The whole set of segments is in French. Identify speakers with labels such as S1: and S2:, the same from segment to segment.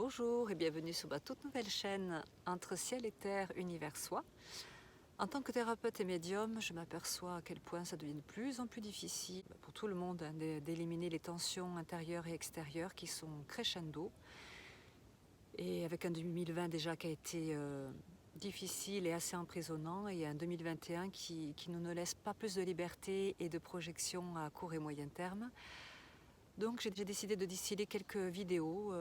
S1: Bonjour et bienvenue sur ma toute nouvelle chaîne Entre ciel et terre, univers soi. En tant que thérapeute et médium, je m'aperçois à quel point ça devient de plus en plus difficile pour tout le monde d'éliminer les tensions intérieures et extérieures qui sont crescendo. Et avec un 2020 déjà qui a été difficile et assez emprisonnant, et un 2021 qui ne laisse pas plus de liberté et de projection à court et moyen terme. Donc j'ai décidé de distiller quelques vidéos,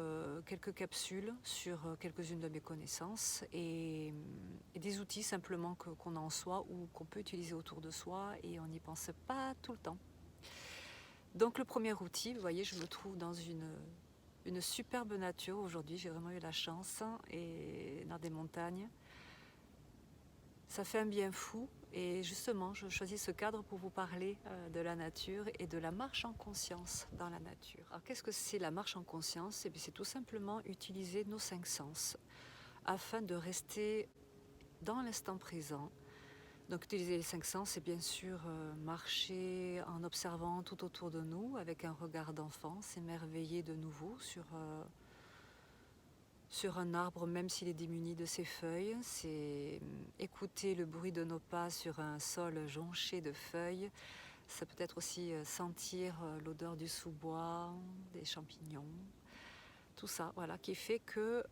S1: quelques capsules sur quelques-unes de mes connaissances et des outils simplement qu'on a en soi ou qu'on peut utiliser autour de soi et on n'y pense pas tout le temps. Donc le premier outil, vous voyez, je me trouve dans une superbe nature aujourd'hui, j'ai vraiment eu la chance et dans des montagnes. Ça fait un bien fou et justement je choisis ce cadre pour vous parler de la nature et de la marche en conscience dans la nature. Alors qu'est-ce que c'est la marche en conscience? Eh bien, c'est tout simplement utiliser nos 5 sens afin de rester dans l'instant présent. Donc utiliser les 5 sens, c'est bien sûr marcher en observant tout autour de nous avec un regard d'enfant, s'émerveiller de nouveau sur un arbre, même s'il est démuni de ses feuilles, c'est écouter le bruit de nos pas sur un sol jonché de feuilles. Ça peut être aussi sentir l'odeur du sous-bois, des champignons, tout ça, voilà, qui fait que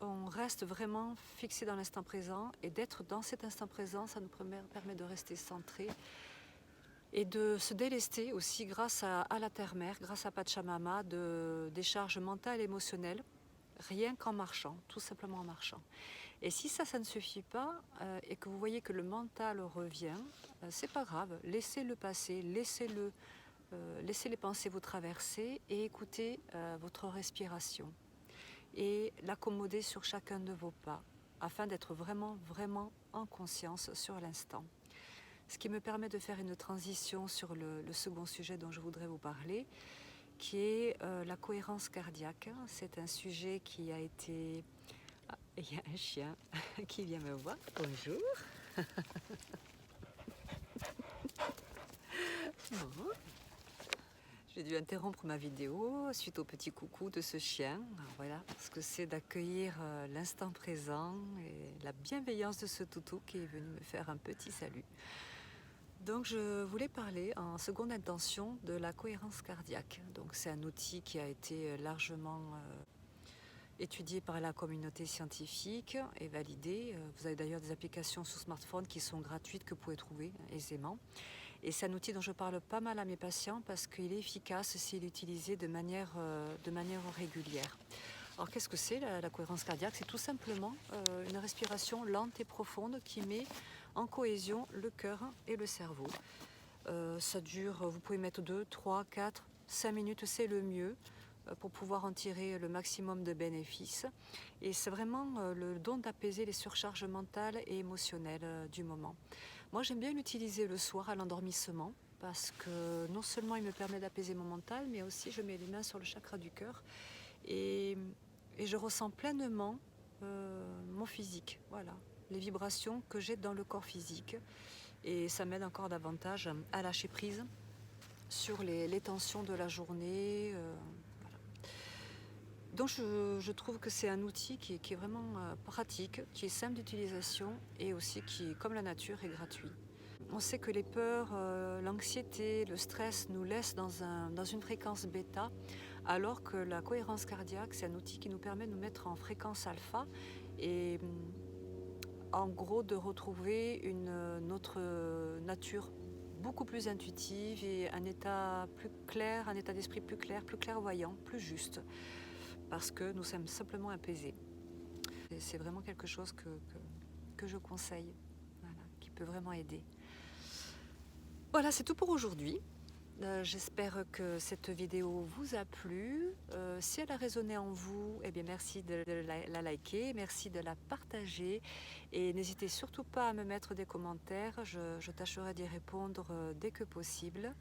S1: on reste vraiment fixé dans l'instant présent, et d'être dans cet instant présent, ça nous permet de rester centré et de se délester aussi grâce à la terre-mère, grâce à Pachamama, de décharge mentale et émotionnelle. Rien qu'en marchant, tout simplement en marchant. Et si ça ne suffit pas et que vous voyez que le mental revient, c'est pas grave, laissez-le passer, laissez les pensées vous traverser et écoutez votre respiration et l'accommoder sur chacun de vos pas afin d'être vraiment, vraiment en conscience sur l'instant. Ce qui me permet de faire une transition sur le second sujet dont je voudrais vous parler, qui est la cohérence cardiaque. C'est un sujet qui a été... Ah, il y a un chien qui vient me voir. Bonjour. Bon. J'ai dû interrompre ma vidéo suite au petit coucou de ce chien. Alors voilà ce que c'est d'accueillir l'instant présent et la bienveillance de ce toutou qui est venu me faire un petit salut. Donc je voulais parler en seconde intention de la cohérence cardiaque. Donc c'est un outil qui a été largement étudié par la communauté scientifique et validé. Vous avez d'ailleurs des applications sur smartphone qui sont gratuites que vous pouvez trouver aisément. Et c'est un outil dont je parle pas mal à mes patients parce qu'il est efficace s'il est utilisé de manière régulière. Alors qu'est-ce que c'est la cohérence cardiaque? C'est tout simplement une respiration lente et profonde qui met en cohésion le cœur et le cerveau. Ça dure, vous pouvez mettre 2, 3, 4, 5 minutes, c'est le mieux pour pouvoir en tirer le maximum de bénéfices. Et c'est vraiment le don d'apaiser les surcharges mentales et émotionnelles du moment. Moi, j'aime bien l'utiliser le soir à l'endormissement parce que non seulement il me permet d'apaiser mon mental, mais aussi je mets les mains sur le chakra du cœur et je ressens pleinement mon physique, voilà, les vibrations que j'ai dans le corps physique. Et ça m'aide encore davantage à lâcher prise sur les tensions de la journée. Voilà. Donc je trouve que c'est un outil qui est vraiment pratique, qui est simple d'utilisation et aussi qui, comme la nature, est gratuit. On sait que les peurs, l'anxiété, le stress nous laissent dans une fréquence bêta, alors que la cohérence cardiaque, c'est un outil qui nous permet de nous mettre en fréquence alpha et en gros de retrouver notre nature beaucoup plus intuitive et un état plus clair, un état d'esprit plus clair, plus clairvoyant, plus juste, parce que nous sommes simplement apaisés. Et c'est vraiment quelque chose que je conseille, voilà, qui peut vraiment aider. Voilà, c'est tout pour aujourd'hui. J'espère que cette vidéo vous a plu. Si elle a résonné en vous, eh bien merci de la liker, merci de la partager et n'hésitez surtout pas à me mettre des commentaires. Je tâcherai d'y répondre dès que possible.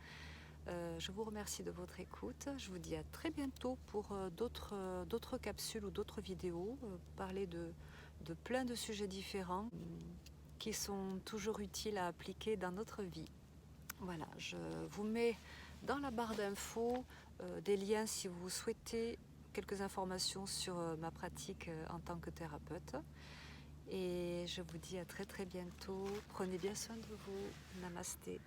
S1: Je vous remercie de votre écoute. Je vous dis à très bientôt pour d'autres capsules ou d'autres vidéos. Parler de plein de sujets différents qui sont toujours utiles à appliquer dans notre vie. Voilà, je vous mets dans la barre d'infos des liens si vous souhaitez quelques informations sur ma pratique en tant que thérapeute. Et je vous dis à très très bientôt. Prenez bien soin de vous. Namasté.